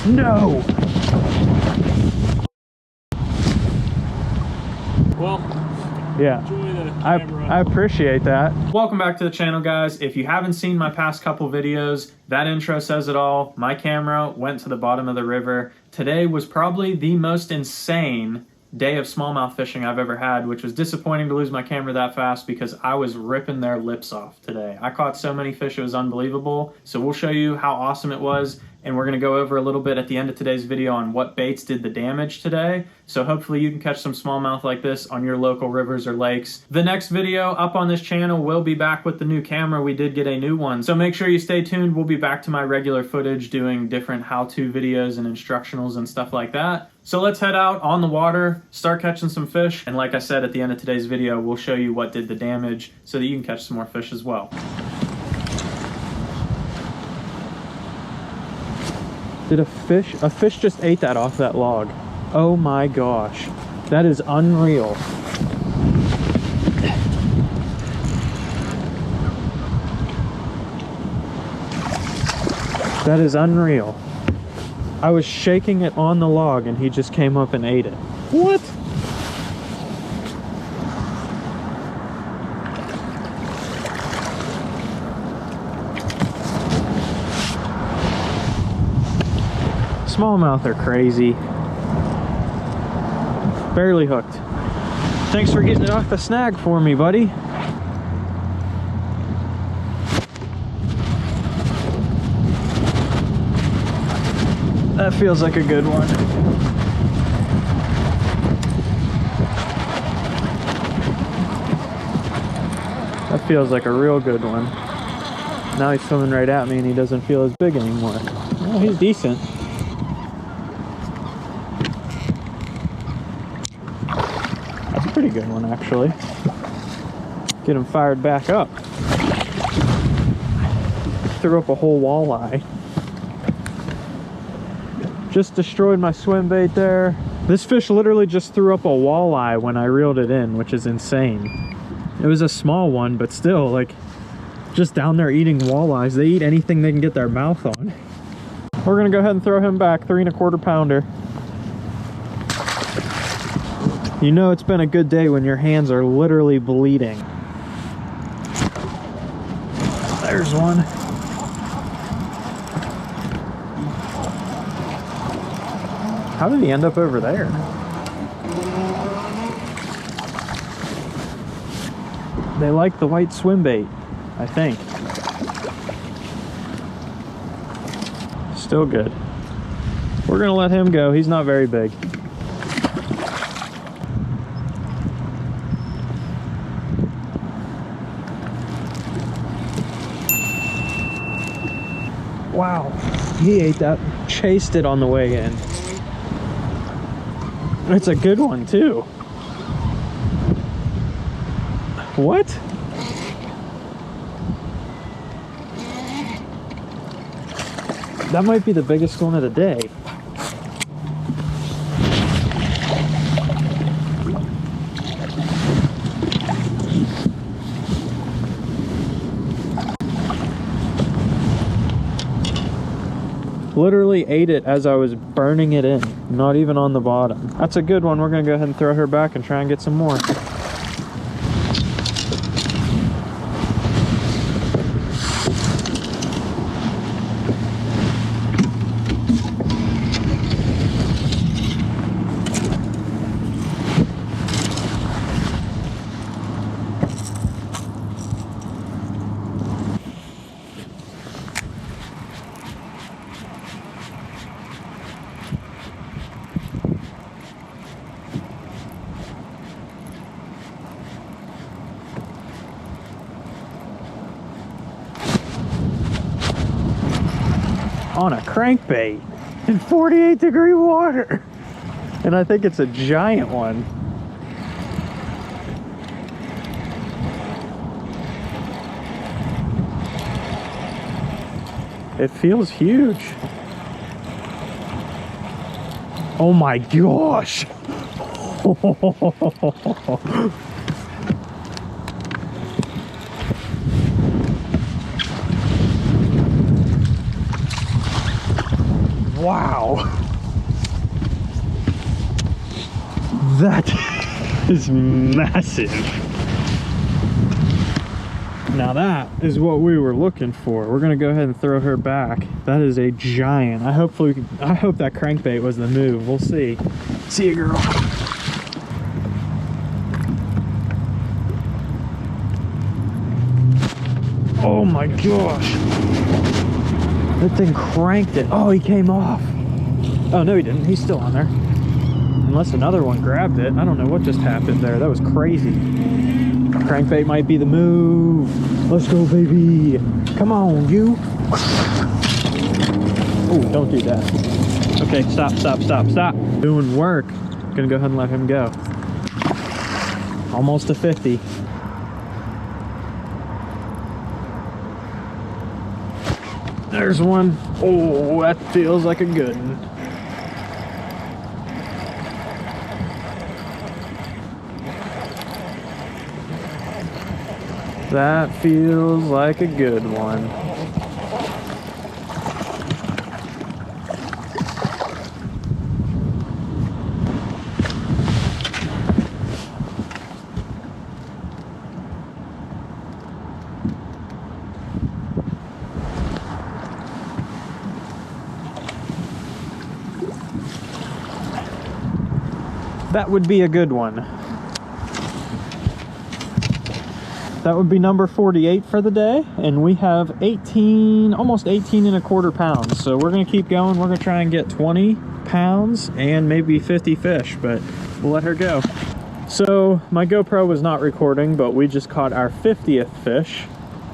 No! Well, yeah, enjoy the camera. I appreciate that. Welcome back to the channel, guys. If you haven't seen my past couple videos, that intro says it all. My camera went to the bottom of the river. Today was probably the most insane day of smallmouth fishing I've ever had, which was disappointing to lose my camera that fast because I was ripping their lips off today. I caught so many fish, it was unbelievable. So we'll show you how awesome it was, and we're gonna go over a little bit at the end of today's video on what baits did the damage today. So hopefully you can catch some smallmouth like this on your local rivers or lakes. The next video up on this channel will be back with the new camera. We did get a new one. So make sure you stay tuned. We'll be back to my regular footage doing different how-to videos and instructionals and stuff like that. So let's head out on the water, start catching some fish. And like I said, at the end of today's video, we'll show you what did the damage so that you can catch some more fish as well. Did a fish just ate that off that log. Oh my gosh, that is unreal. That is unreal. I was shaking it on the log and he just came up and ate it. What? Smallmouth are crazy. Barely hooked. Thanks for getting it off the snag for me, buddy. That feels like a good one. That feels like a real good one. Now he's swimming right at me and he doesn't feel as big anymore. Well, he's decent. That's a pretty good one, actually. Get him fired back up. Threw up a whole walleye. Just destroyed my swim bait there. This fish literally just threw up a walleye when I reeled it in, which is insane. It was a small one, but still, like, just down there eating walleyes. They eat anything they can get their mouth on. We're gonna go ahead and throw him back, 3 1/4 pounder. You know it's been a good day when your hands are literally bleeding. There's one. How did he end up over there? They like the white swim bait, I think. Still good. We're gonna let him go. He's not very big. Wow, he ate that, chased it on the way in. It's a good one too. What? That might be the biggest one of the day. Literally ate it as I was burning it in, not even on the bottom. That's a good one. We're gonna go ahead and throw her back and try and get some more. On a crankbait in 48-degree water, and I think it's a giant one. It feels huge. Oh my gosh. Wow. That is massive. Now that is what we were looking for. We're gonna go ahead and throw her back. That is a giant. I hope that crankbait was the move. We'll see. See you, girl. Oh my gosh. That thing cranked it. Oh, he came off. Oh, no, he didn't. He's still on there. Unless another one grabbed it. I don't know what just happened there. That was crazy. Crankbait might be the move. Let's go, baby. Come on, you. Oh, don't do that. Okay, stop. Doing work. Gonna go ahead and let him go. Almost a 50. There's one. Oh, that feels like a good one. That feels like a good one. That would be a good one. That would be number 48 for the day, and we have 18, almost 18.25 pounds. So we're gonna keep going. We're gonna try and get 20 pounds and maybe 50 fish, but we'll let her go. So my GoPro was not recording, but we just caught our 50th fish.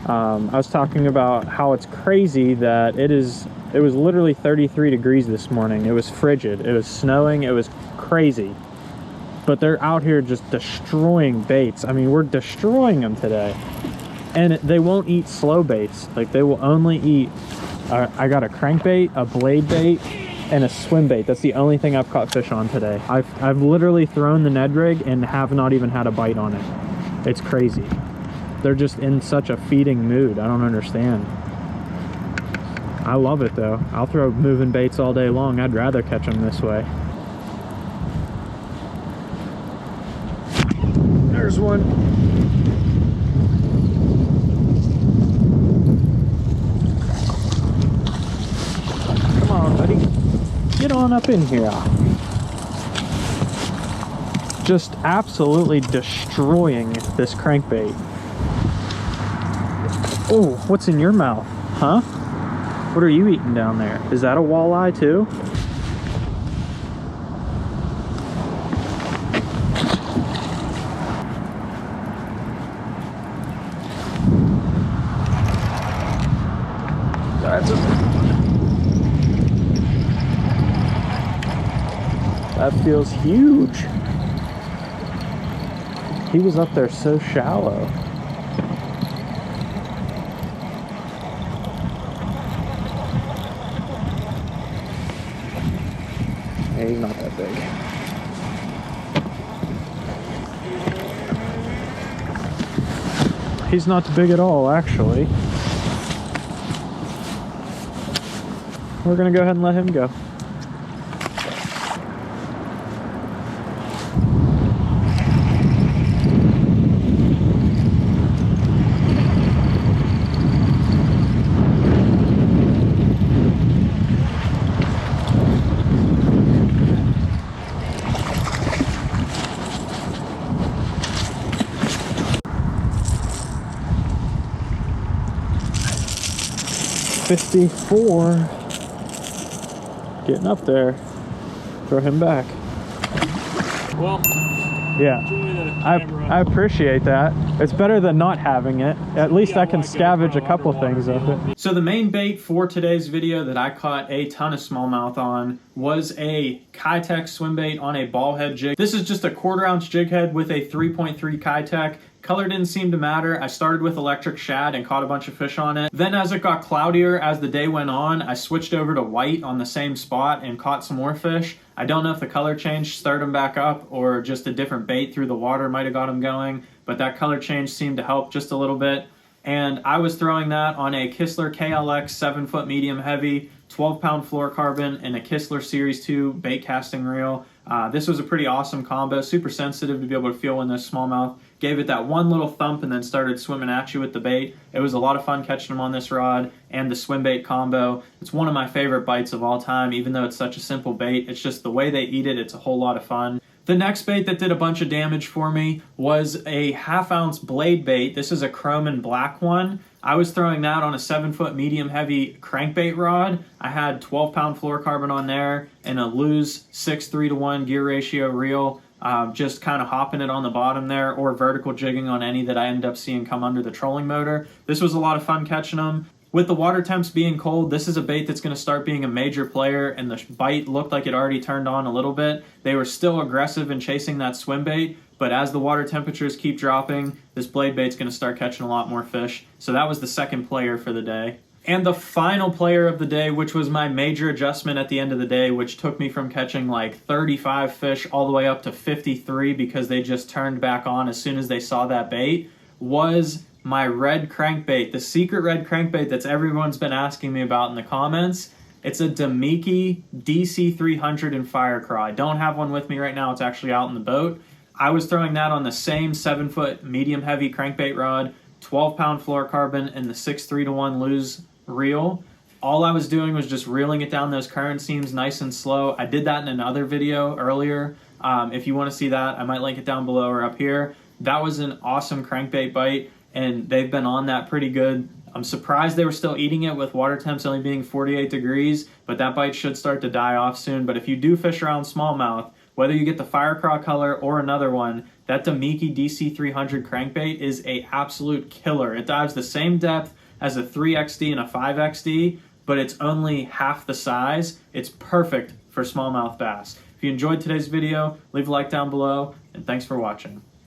I was talking about how it's crazy that it was literally 33 degrees this morning. It was frigid, it was snowing, it was crazy. But they're out here just destroying baits. I mean, we're destroying them today. And they won't eat slow baits. Like, they will only eat, I got a crankbait, a blade bait, and a swim bait. That's the only thing I've caught fish on today. I've literally thrown the Ned rig and have not even had a bite on it. It's crazy. They're just in such a feeding mood. I don't understand. I love it though. I'll throw moving baits all day long. I'd rather catch them this way. There's one. Come on, buddy. Get on up in here. Just absolutely destroying this crankbait. Oh, what's in your mouth? Huh? What are you eating down there? Is that a walleye too? That feels huge. He was up there so shallow. Hey, he's not that big. He's not big at all, actually. We're gonna go ahead and let him go. $54. Getting up there. Throw him back. Well, yeah, I appreciate that. It's better than not having it. At least I can scavenge a couple things of it. So the main bait for today's video that I caught a ton of smallmouth on was a Kitech swim bait on a ball head jig. This is just a 1/4 ounce jig head with a 3.3 Kitech. Color didn't seem to matter. I started with electric shad and caught a bunch of fish on it. Then as it got cloudier as the day went on, I switched over to white on the same spot and caught some more fish. I don't know if the color change stirred them back up or just a different bait through the water might have got them going, but that color change seemed to help just a little bit. And I was throwing that on a Kistler KLX 7-foot medium heavy, 12-pound fluorocarbon, and a Kistler Series 2 bait casting reel. This was a pretty awesome combo, super sensitive to be able to feel when this smallmouth gave it that one little thump and then started swimming at you with the bait. It was a lot of fun catching them on this rod and the swim bait combo. It's one of my favorite bites of all time, even though it's such a simple bait. It's just the way they eat it, it's a whole lot of fun. The next bait that did a bunch of damage for me was a 1/2 ounce blade bait. This is a chrome and black one. I was throwing that on a 7-foot medium heavy crankbait rod. I had 12-pound fluorocarbon on there and a loose 6:3:1 gear ratio reel. Just kind of hopping it on the bottom there or vertical jigging on any that I ended up seeing come under the trolling motor. This was a lot of fun catching them. With the water temps being cold, this is a bait that's going to start being a major player, and the bite looked like it already turned on a little bit. They were still aggressive in chasing that swim bait, but as the water temperatures keep dropping, this blade bait's going to start catching a lot more fish. So that was the second player for the day. And the final player of the day, which was my major adjustment at the end of the day, which took me from catching like 35 fish all the way up to 53 because they just turned back on as soon as they saw that bait, was my red crankbait, the secret red crankbait that's everyone's been asking me about in the comments. It's a Damiki DC300 in Firecraw. I don't have one with me right now. It's actually out in the boat. I was throwing that on the same 7-foot medium heavy crankbait rod, 12-pound fluorocarbon, and the 6:3:1 lose reel. All I was doing was just reeling it down those current seams nice and slow. I did that in another video earlier. If you want to see that, I might link it down below or up here. That was an awesome crankbait bite, and they've been on that pretty good. I'm surprised they were still eating it with water temps only being 48 degrees, but that bite should start to die off soon. But if you do fish around smallmouth, whether you get the Firecraw color or another one, that Damiki DC300 crankbait is a absolute killer. It dives the same depth as a 3XD and a 5XD, but it's only half the size. It's perfect for smallmouth bass. If you enjoyed today's video, leave a like down below, and thanks for watching.